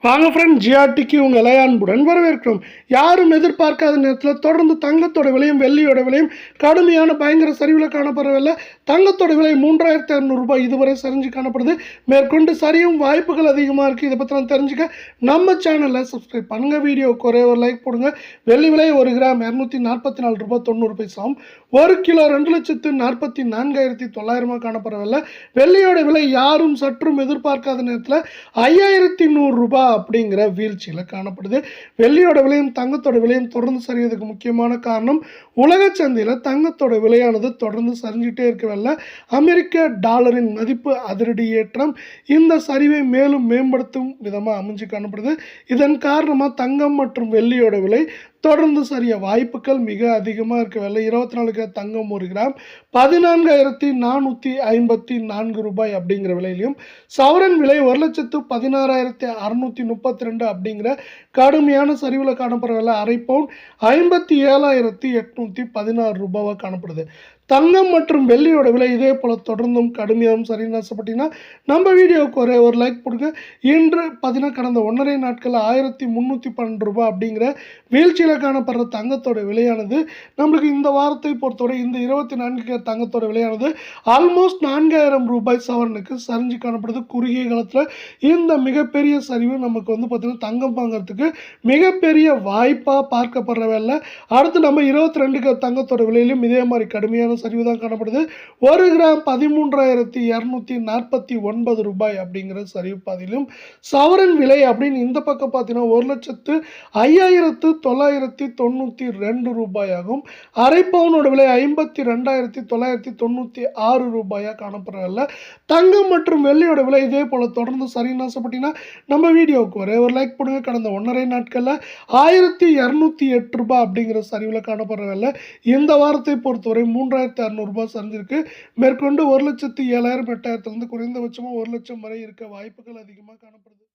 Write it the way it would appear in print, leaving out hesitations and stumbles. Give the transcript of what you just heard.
வாங்க ஃப்ரெண்ட், ஜிஆர்டிக்கு உங்களை அன்புடன் வரவேற்கிறோம். யாரும் எதிர்பார்க்காத நேரத்தில் தொடர்ந்து தங்கத்தோட விலையும் வெள்ளியோட விலையும் கடுமையான பயங்கர சரிவில் காணப்படவில்லை. தங்கத்தோட விலை 3600 ரூபாய் இதுவரை சரிஞ்சு காணப்படுது. மேற்கொண்டு சரியும் வாய்ப்புகள் அதிகமாக இருக்குது. இதை பற்றி நான் தெரிஞ்சுக்க நம்ம சேனலில் சப்ஸ்கிரைப் பண்ணுங்கள். வீடியோவுக்கு ஒரே ஒரு லைக் போடுங்க. வெள்ளி விலை 1 கிராம் 244 ரூபாய் 90 பைசாவும், 1 கிலோ 2,44,900 காணப்படவில்லை. வெள்ளியோட விலை யாரும் சற்றும் எதிர்பார்க்காத நேரத்தில் 5100 ரூபாய் அப்படிங்கிற வீழ்ச்சியில் காணப்படுது. வெள்ளியோட விலையும் தங்கத்தோட விலையும் தொடர்ந்து சரியதுக்கு முக்கியமான காரணம் உலக சந்தையில் தங்கத்தோட விலையானது தொடர்ந்து சரிஞ்சிட்டே இருக்கவில்லை. அமெரிக்க டாலரின் மதிப்பு அதிரடி ஏற்றம் இந்த சரிவை மேலும் மேம்படுத்தும் விதமாக அமைஞ்சு காணப்படுது. இதன் காரணமாக தங்கம் மற்றும் வெள்ளியோட விலை தொடர்ந்து சரிய வாய்ப்புகள் மிக அதிகமாக இருக்கவில்லை. 24 கிராம் தங்கம் 1 கிராம் 14,454 ரூபாய் அப்படிங்கிற விலையிலையும், சவரன் விலை 1,16,632 அப்படிங்கிற கடுமையான சரிவில் காணப்படவில்லை. அரை பவுன் 57,816 ரூபாவாக காணப்படுது. தங்கம் மற்றும் வெள்ளியோட விலை இதே போல் தொடர்ந்தும் கடுமையாகவும் சரின்னு ஆசைப்பட்டீங்கன்னா நம்ம வீடியோவுக்கு ஒரு லைக் போடுங்க. இன்று பார்த்தீங்கன்னா கடந்த 1.5 நாட்களில் 1312 ரூபாய் அப்படிங்கிற வீழ்ச்சியில் காணப்படுற தங்கத்தோட விலையானது நம்மளுக்கு இந்த வாரத்தை பொறுத்தவரை இந்த 24 தங்கத்தோட விலையானது ஆல்மோஸ்ட் 4000 ரூபாய் சவரனுக்கு சரிஞ்சு காணப்படுது. குறுகிய காலத்தில் இந்த மிகப்பெரிய சரிவு நமக்கு பார்த்தீங்கன்னா தங்கம் வாங்கிறதுக்கு மிகப்பெரிய வாய்ப்பாக பார்க்கப்படுறவில்லை. அடுத்து நம்ம 22 தங்கத்தோட விலையிலும் இதே மாதிரி கடுமையான சரிவு தான் காணப்படுது. 1 கிராம் 13,249 ரூபாய் அப்படிங்கிற சரிவு பாதியிலும், சவரன் விலை அப்படின்னு இந்த பக்கம் பார்த்தீங்கன்னா 1,05,992 ரூபாயாகும். அரை பவுனோட விலை 52,996 ரூபாயாக காணப்படவில்லை. தங்கம் மற்றும் வெள்ளியோட விலை இதே போல தொடர்ந்து சரின்னு ஆசைப்பட்டீங்கன்னா நம்ம வீடியோவுக்கு ஒரு லைக் பண்ணுங்க. கடந்த 1.5 நாட்களில் 1208 ரூபாய் அப்படிங்கிற சரிவில் காணப்படவில்லை. இந்த வாரத்தை பொறுத்தவரை 3600 ரூபாய் சரிஞ்சிருக்கு. மேற்கொண்டு 1,07,000 8,000 குறைந்தபட்சமாக 1 லட்சம் வரை இருக்க வாய்ப்புகள் அதிகமாக காணப்படுது.